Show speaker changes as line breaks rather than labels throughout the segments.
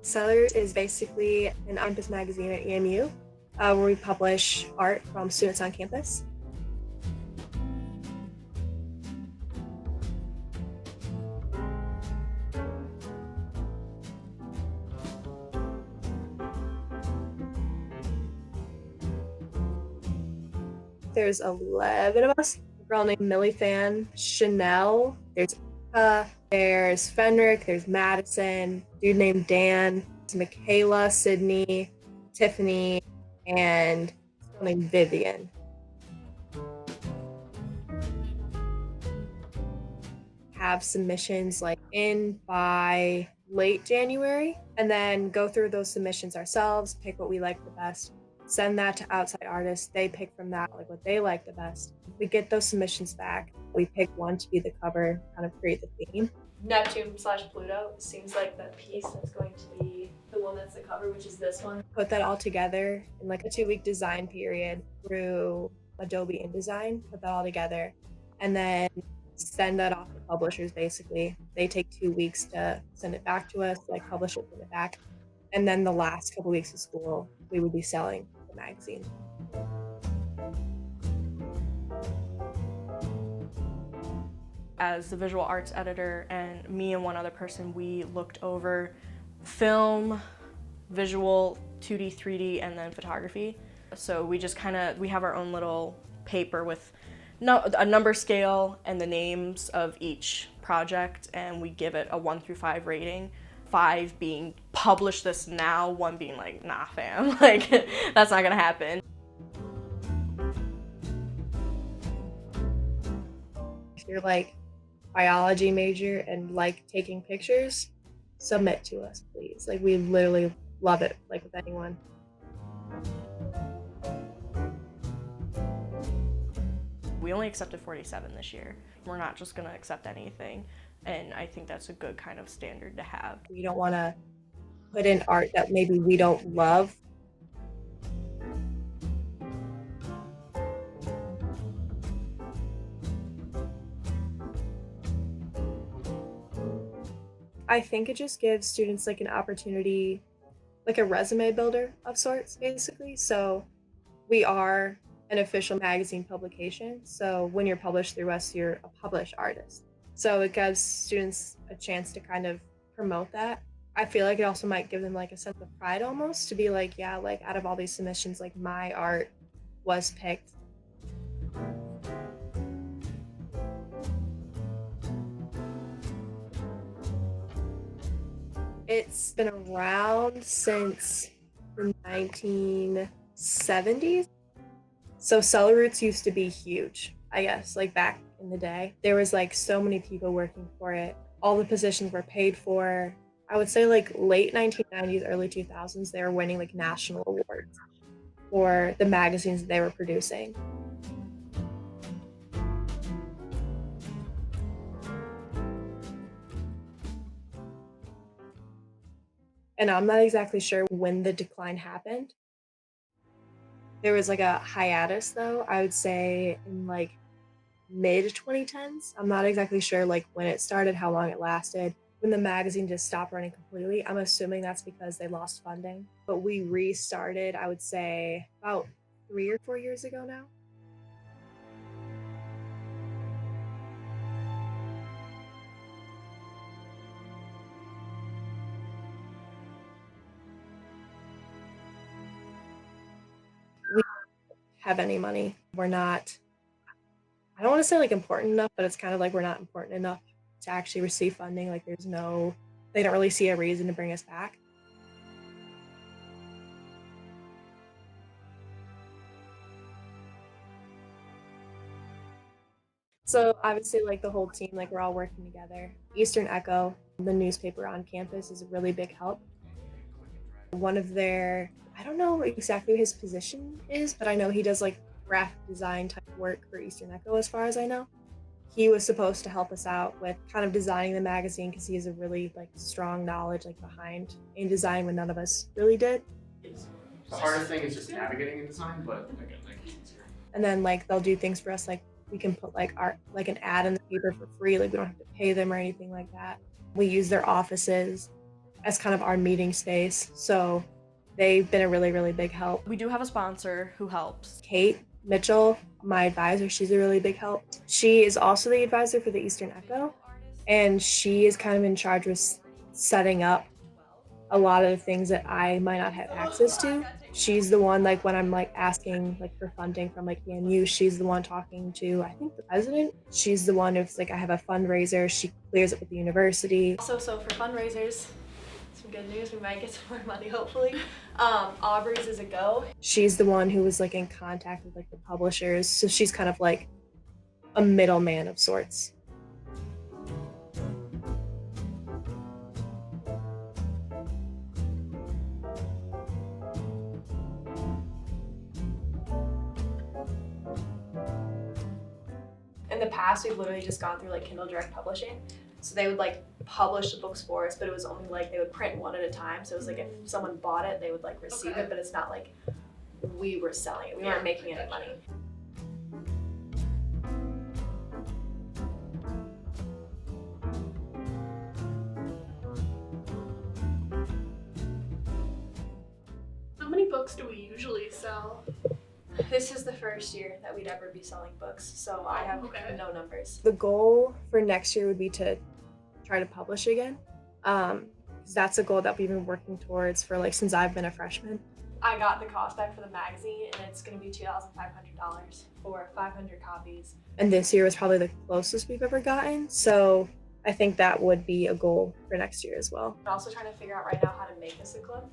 Cellar Roots is basically an campus magazine at EMU where we publish art from students on campus. There's 11 of us. A girl named Millie Fan, Chanel, there's Fenric, there's Madison, dude named Dan, Michaela, Sydney, Tiffany, and someone named Vivian. Have submissions like in by late January, and then go through those submissions ourselves, pick what we like the best, send that to outside artists. They pick from that like what they like the best. We get those submissions back. We pick one to be the cover, kind of create the theme.
Neptune/Pluto seems like the piece that's going to be the one that's the cover, which is this one.
Put that all together in like a 2-week design period through Adobe InDesign, put that all together, and then send that off to publishers. Basically, they take 2 weeks to send it back to us, like publish it, send it back, and then the last couple weeks of school we would be selling the magazine.
As the visual arts editor, and me and one other person, we looked over film, visual, 2D, 3D, and then photography. So we just we have our own little paper with a number scale and the names of each project, and we give it a 1 through 5 rating. 5 being publish this now, 1 being like, nah fam, like that's not gonna happen.
If you're like biology major and like taking pictures, submit to us, please. Like, we literally love it, like with anyone.
We only accepted 47 this year. We're not just gonna accept anything, and I think that's a good kind of standard to have.
We don't want to put in art that maybe we don't love. I think it just gives students like an opportunity, like a resume builder of sorts, basically. So we are an official magazine publication. So when you're published through us, you're a published artist. So it gives students a chance to kind of promote that. I feel like it also might give them like a sense of pride almost, to be like, yeah, like out of all these submissions, like my art was picked. It's been around since the 1970s. So Cellar Roots used to be huge, I guess, like back in the day. There was like so many people working for it. All the positions were paid for. I would say like late 1990s, early 2000s, they were winning like national awards for the magazines that they were producing. And I'm not exactly sure when the decline happened. There was like a hiatus though, I would say in like mid 2010s. I'm not exactly sure like when it started, how long it lasted. When the magazine just stopped running completely, I'm assuming that's because they lost funding. But we restarted, I would say, about 3 or 4 years ago now. We don't have any money. We're not, I don't want to say like important enough, but it's kind of like we're not important enough to actually receive funding. Like they don't really see a reason to bring us back. So obviously like the whole team, like we're all working together. Eastern Echo, the newspaper on campus, is a really big help. One of their, I don't know exactly what his position is, but I know he does like graphic design type work for Eastern Echo as far as I know. He was supposed to help us out with kind of designing the magazine because he has a really like strong knowledge like behind in design when none of us really did.
The hardest thing is just navigating in design, but again, like it's easier.
And then like they'll do things for us, like we can put like art, like an ad in the paper for free, like we don't have to pay them or anything like that. We use their offices, as kind of our meeting space. So they've been a really, really big help.
We do have a sponsor who helps.
Kate Mitchell, my advisor, she's a really big help. She is also the advisor for the Eastern Echo, and she is kind of in charge with setting up a lot of the things that I might not have access to. She's the one, like when I'm like asking like for funding from like EMU, she's the one talking to, I think, the president. She's the one if like I have a fundraiser, she clears it with the university.
Also, so for fundraisers, some good news, we might get some more money hopefully. Aubrey's is a go.
She's the one who was like in contact with like the publishers, so she's kind of like a middleman of sorts.
In the past, we've literally just gone through like Kindle Direct Publishing. So they would like publish the books for us, but it was only like they would print one at a time. So it was like if someone bought it, they would like receive it, but it's not like we were selling it. We weren't making any money.
How many books do we usually sell?
This is the first year that we'd ever be selling books, so I have no numbers.
The goal for next year would be to try to publish again. 'Cause that's a goal that we've been working towards for like since I've been a freshman.
I got the cost back for the magazine, and it's going to be $2,500 for 500 copies.
And this year was probably the closest we've ever gotten. So I think that would be a goal for next year as well.
I'm also trying to figure out right now how to make this a club.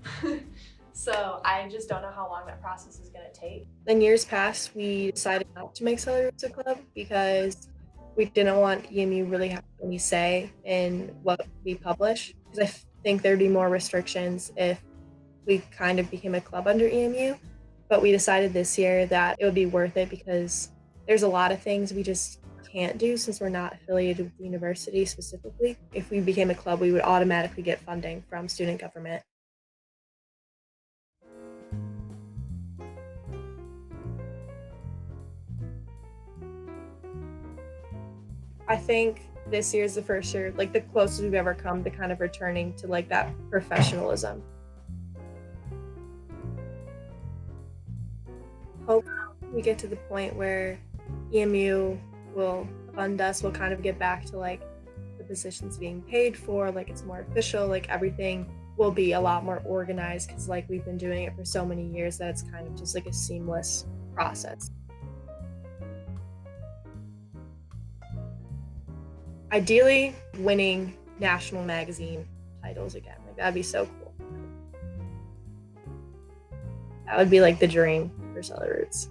So I just don't know how long that process is going to take.
In years past, we decided not to make Cellar Roots a club because we didn't want EMU really having any say in what we publish. Because I think there'd be more restrictions if we kind of became a club under EMU. But we decided this year that it would be worth it because there's a lot of things we just can't do since we're not affiliated with the university specifically. If we became a club, we would automatically get funding from student government. I think this year is the first year, like the closest we've ever come to kind of returning to like that professionalism. Hope we get to the point where EMU will fund us, we'll kind of get back to like the positions being paid for, like it's more official, like everything will be a lot more organized because like we've been doing it for so many years that it's kind of just like a seamless process. Ideally, winning national magazine titles again. Like that'd be so cool. That would be like the dream for Cellar Roots.